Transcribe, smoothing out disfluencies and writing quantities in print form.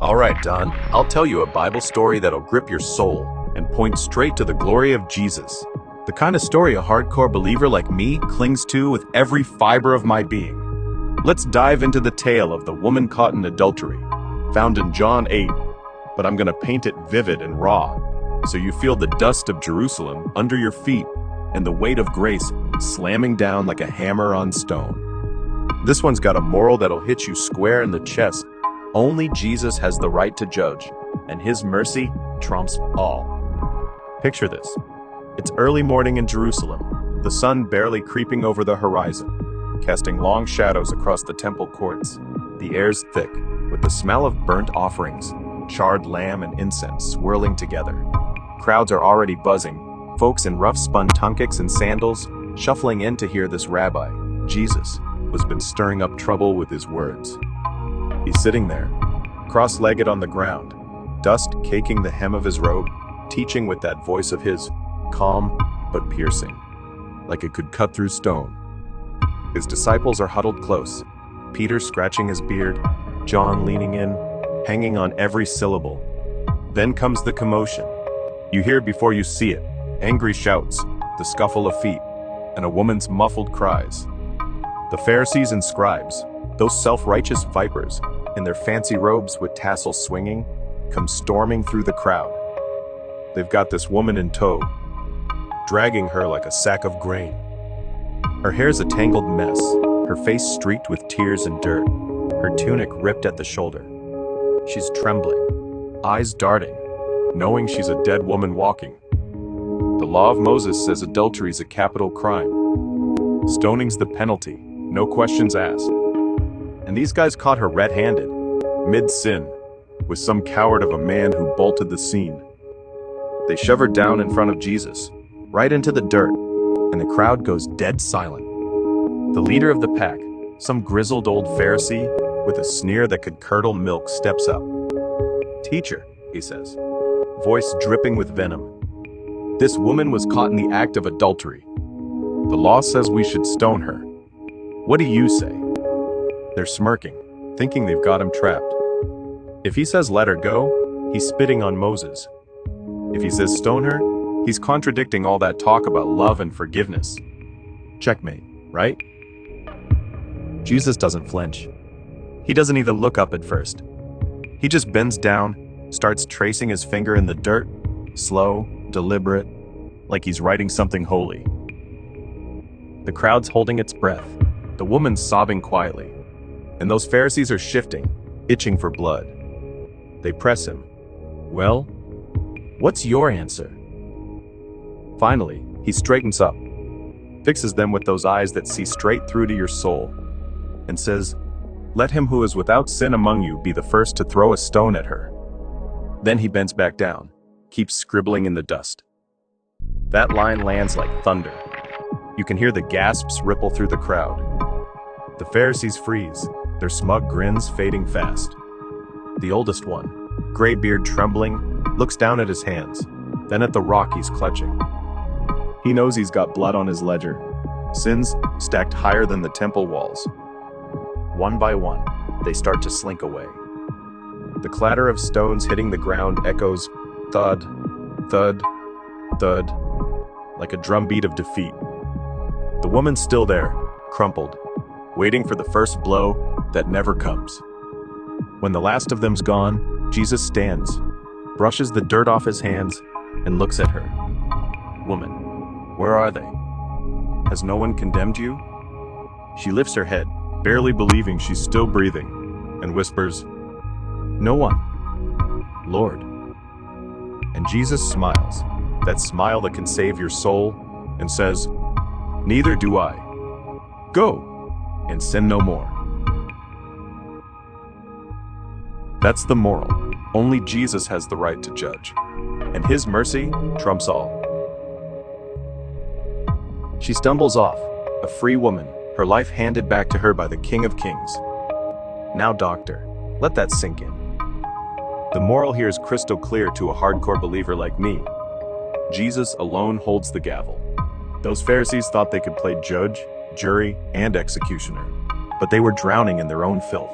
All right, Don, I'll tell you a Bible story that'll grip your soul and point straight to the glory of Jesus. The kind of story a hardcore believer like me clings to with every fiber of my being. Let's dive into the tale of the woman caught in adultery, found in John 8, but I'm gonna paint it vivid and raw, so you feel the dust of Jerusalem under your feet and the weight of grace slamming down like a hammer on stone. This one's got a moral that'll hit you square in the chest. Only Jesus has the right to judge, and his mercy trumps all. Picture this. It's early morning in Jerusalem, the sun barely creeping over the horizon, casting long shadows across the temple courts. The air's thick, with the smell of burnt offerings, charred lamb and incense swirling together. Crowds are already buzzing, folks in rough spun tunics and sandals shuffling in to hear this rabbi, Jesus, who's been stirring up trouble with his words. He's sitting there, cross-legged on the ground, dust caking the hem of his robe, teaching with that voice of his, calm but piercing, like it could cut through stone. His disciples are huddled close, Peter scratching his beard, John leaning in, hanging on every syllable. Then comes the commotion. You hear before you see it, angry shouts, the scuffle of feet, and a woman's muffled cries. The Pharisees and scribes, those self-righteous vipers, in their fancy robes with tassels swinging, come storming through the crowd. They've got this woman in tow, dragging her like a sack of grain. Her hair's a tangled mess, her face streaked with tears and dirt, her tunic ripped at the shoulder. She's trembling, eyes darting, knowing she's a dead woman walking. The law of Moses says adultery is a capital crime. Stoning's the penalty, no questions asked. And these guys caught her red-handed, mid-sin, with some coward of a man who bolted the scene. They shove her down in front of Jesus, right into the dirt, and the crowd goes dead silent. The leader of the pack, some grizzled old Pharisee with a sneer that could curdle milk, steps up. "Teacher," he says, voice dripping with venom, "this woman was caught in the act of adultery. The law says we should stone her. What do you say?" They're smirking, thinking they've got him trapped. If he says let her go, he's spitting on Moses. If he says stone her, he's contradicting all that talk about love and forgiveness. Checkmate, right? Jesus doesn't flinch. He doesn't even look up at first. He just bends down, starts tracing his finger in the dirt, slow, deliberate, like he's writing something holy. The crowd's holding its breath, the woman's sobbing quietly, and those Pharisees are shifting, itching for blood. They press him. "Well, what's your answer?" Finally, he straightens up, fixes them with those eyes that see straight through to your soul, and says, "Let him who is without sin among you be the first to throw a stone at her." Then he bends back down, keeps scribbling in the dust. That line lands like thunder. You can hear the gasps ripple through the crowd. The Pharisees freeze, their smug grins fading fast. The oldest one, gray beard trembling, looks down at his hands, then at the rock he's clutching. He knows he's got blood on his ledger, sins stacked higher than the temple walls. One by one, they start to slink away. The clatter of stones hitting the ground echoes thud, thud, thud, like a drumbeat of defeat. The woman's still there, crumpled, waiting for the first blow that never comes. When the last of them's gone, Jesus stands, brushes the dirt off his hands, and looks at her. "Woman, where are they? Has no one condemned you?" She lifts her head, barely believing she's still breathing, and whispers, "No one, Lord." And Jesus smiles, that smile that can save your soul, and says, "Neither do I. Go, and sin no more." That's the moral. Only Jesus has the right to judge, and his mercy trumps all. She stumbles off, a free woman, her life handed back to her by the King of Kings. Now, doctor, let that sink in. The moral here is crystal clear to a hardcore believer like me. Jesus alone holds the gavel. Those Pharisees thought they could play judge, jury, and executioner, but they were drowning in their own filth.